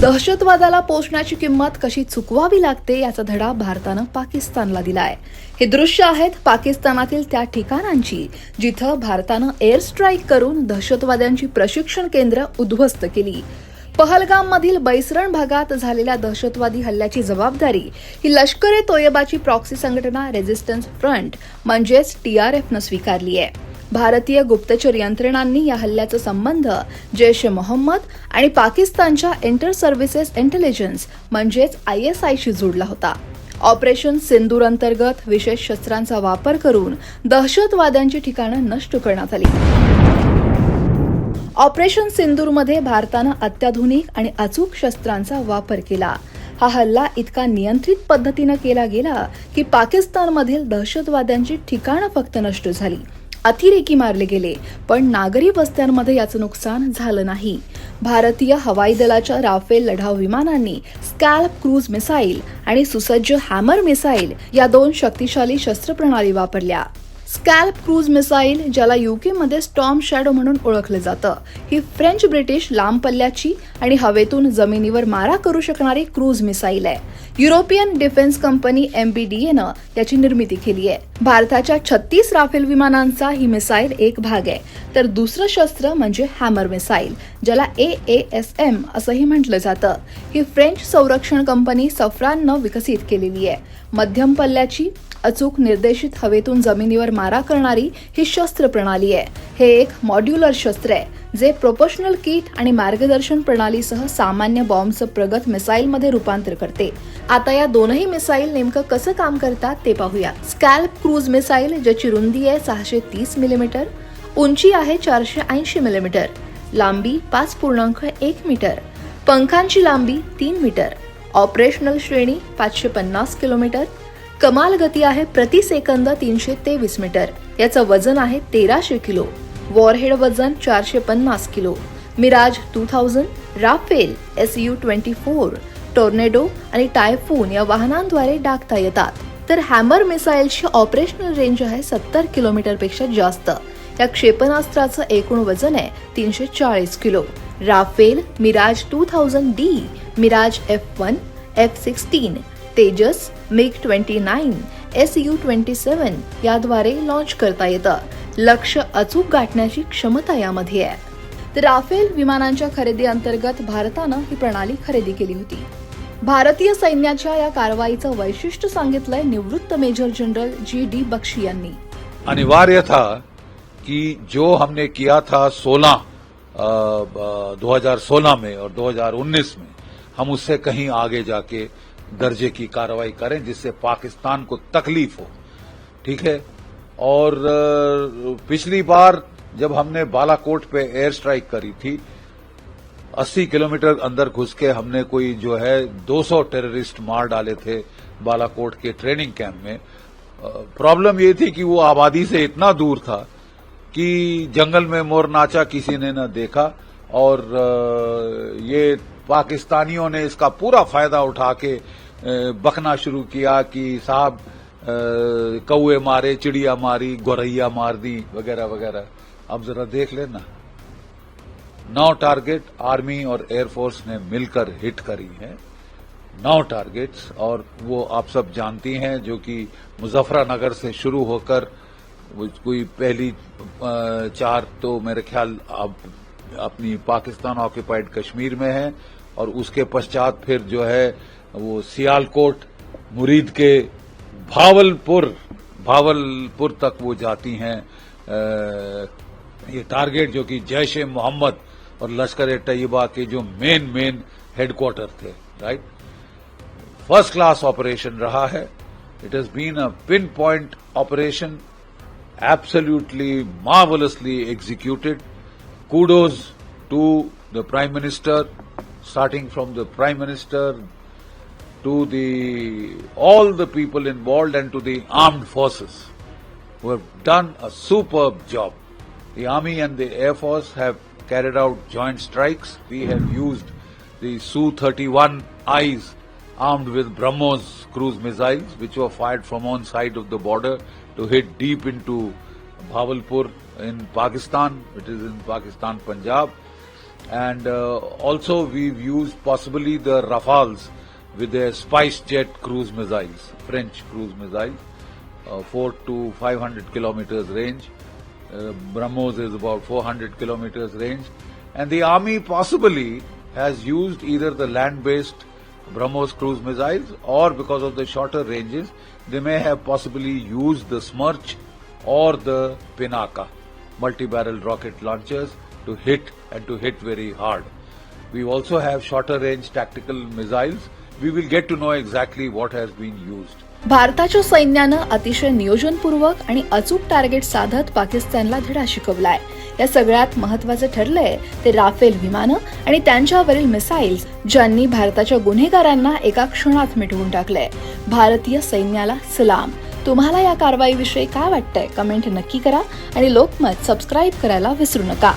दहशतवादाला पोचण्याची किंमत कशी चुकवावी लागते याचा धडा भारतानं पाकिस्तानला दिलाय. हे दृश्य आहेत पाकिस्तानातील त्या ठिकाणांची जिथं भारतानं एअर स्ट्राईक करून दहशतवाद्यांची प्रशिक्षण केंद्र उद्ध्वस्त केली. पहलगाममधील बैसरण भागात झालेल्या दहशतवादी हल्ल्याची जबाबदारी ही लष्कर-ए-तोयबाची प्रॉक्सी संघटना रेझिस्टन्स फ्रंट म्हणजेच TRFनं स्वीकारली आहे. भारतीय गुप्तचर यंत्रणांनी या हल्ल्याचा संबंध जैश-ए-मोहम्मद आणि पाकिस्तानच्या इंटर सर्व्हिसेस इंटेलिजन्स म्हणजेच ISIशी जोडला होता. ऑपरेशन सिंदूर अंतर्गत विशेष शस्त्रांचा वापर करून दहशतवाद्यांची ठिकाणं नष्ट करण्यात आली. ऑपरेशन सिंदूरमध्ये भारतानं अत्याधुनिक आणि अचूक शस्त्रांचा वापर केला. हा हल्ला इतका नियंत्रित पद्धतीनं केला गेला की पाकिस्तानमधील दहशतवाद्यांची ठिकाणं फक्त नष्ट झाली, अतिरेकी मारले गेले, पण नागरी वस्त्यांमध्ये याचं नुकसान झालं नाही. भारतीय हवाई दलाच्या राफेल लढाऊ विमानांनी स्कॅल्प क्रूज मिसाईल आणि सुसज्ज हॅमर मिसाईल या 2 शक्तिशाली शस्त्रप्रणाली वापरल्या. स्कॅल्प क्रूज मिसाईल, ज्याला यूकेमध्ये स्टॉर्म शॅडो म्हणून ओळखलं जातं, ही फ्रेंच ब्रिटिश लांब पल्ल्याची आणि हवेतून जमिनीवर मारा करू शकणारी क्रूज मिसाईल आहे. युरोपियन डिफेन्स कंपनी MBDAनं याची निर्मिती केली आहे. भारताच्या 36 राफेल विमानांचा ही मिसाईल एक भाग आहे. तर दुसरं शस्त्र म्हणजे हॅमर मिसाईल, ज्याला AASM असंही म्हटलं जातं. ही फ्रेंच संरक्षण कंपनी सफ्राननं विकसित केलेली आहे. मध्यम पल्ल्याची अचूक निर्देशित हवेतून जमिनीवर मारा करणारी ही शस्त्र प्रणाली आहे. हे एक मॉड्युलर शस्त्र आहे जे प्रोपोर्शनल किट आणि मार्गदर्शन प्रणालीसह सामान्य बॉम्बचं प्रगत मिसाईलमध्ये रूपांतर करते. आता या दोनही मिसाईल नेमकं कसं काम करतात ते पाहूया. स्कॅल्प क्रूज मिसाईल, ज्याची रुंदी आहे 630 मिलीमीटर, उंची आहे 480 मिलीमीटर, लांबी 5.1 मीटर, पंखांची लांबी 3 मीटर, ऑपरेशनल श्रेणी 550 किलोमीटर, कमाल गती आहे प्रति सेकंद 323 मीटर, याचं वजन आहे 1300 किलो, वॉरहेड वजन 450 kilo. Mirage 2000, Rafale, Su-24, Tornado आणि टायफून या वाहनांद्वारे डागता येतात. तर हॅमर मिसाईलची ऑपरेशनल रेंज आहे 70 किलोमीटरपेक्षा जास्त. या क्षेपणास्त्राचं एकूण वजन आहे 340 kilo. Rafale, Mirage 2000D, Mirage F1, F-16, Tejas, MiG-29, Su-27 याद्वारे लॉन्च करता येतं. लक्ष्य अचूक गाठण्याची क्षमता यामध्ये आहे. तर राफेल विमानांच्या खरेदी अंतर्गत भारतानं ही प्रणाली खरेदी केली होती. भारतीय सैन्याच्या या कारवाईचं वैशिष्ट्य सांगितलंय निवृत्त मेजर जनरल G.D. बक्षी यांनी. अनिवार्य था कि जो हमने किया था 2016 में और 2019 में, हम उससे कहीं आगे जाके दर्जे की कार्रवाई करें जिससे पाकिस्तान को तकलीफ हो. ठीक है. और पिछली बार जब हमने बालाकोट पे एयर स्ट्राइक करी थी, 80 किलोमीटर अंदर घुस के हमने कोई जो है 200 टेररिस्ट मार डाले थे बालाकोट के ट्रेनिंग कैंप में. प्रॉब्लम ये थी कि वो आबादी से इतना दूर था कि जंगल में मोर नाचा किसी ने न देखा. और ये पाकिस्तानियों ने इसका पूरा फायदा उठा के बकना शुरू किया कि साहब कौए मारे, चिड़िया मारी, गोरैया मार दी, वगैरह वगैरह. अब जरा देख लेना, 9 टारगेट आर्मी और एयरफोर्स ने मिलकर हिट करी हैं. 9 टारगेट्स. और वो आप सब जानती हैं, जो कि मुजफ्फरनगर से शुरू होकर कोई पहली 4 तो मेरे ख्याल अब अपनी पाकिस्तान ऑक्यूपाइड कश्मीर में है, और उसके पश्चात फिर जो है वो सियालकोट, मुरीद के भावलपुर तक वो जाती हैं. ये टारगेट जो कि जैश-ए-मोहम्मद और लश्कर-ए-तैयबा के जो मेन हेडक्वार्टर थे. राइट. फर्स्ट क्लास ऑपरेशन रहा है. It has been a pinpoint operation, absolutely marvellously executed. Kudos to the Prime Minister, starting from the Prime Minister to all the people involved and to the armed forces who have done a superb job. The Army and the Air Force have carried out joint strikes. We have used the Su-31Is armed with BrahMos cruise missiles, which were fired from one side of the border to hit deep into Bhavalpur in Pakistan. It is in Pakistan, Punjab. And also we've used possibly the Rafales with their Spice Jet cruise missiles, French cruise missiles, 4 to 500 kilometers range. BrahMos is about 400 kilometers range. And the army possibly has used either the land-based BrahMos cruise missiles, or because of the shorter ranges, they may have possibly used the Smerch or the Pinaka multi-barrel rocket launchers to hit and to hit very hard. We also have shorter range tactical missiles. We will get to know exactly what has been used. भारताच्या सैन्यानं अतिशय नियोजनपूर्वक आणि अचूक target साधत पाकिस्तानला धडा शिकवलाय. या सगळ्यात महत्वाचं ठरलंय ते राफेल विमानं आणि त्यांच्यावरील मिसाईल्स, ज्यांनी भारताच्या गुन्हेगारांना एका क्षणात मिटवून टाकलंय. भारतीय सैन्याला सलाम. तुम्हाला या कारवाईविषयी काय वाटतंय? कमेंट नक्की करा आणि लोकमत सबस्क्राईब करायला विसरू नका.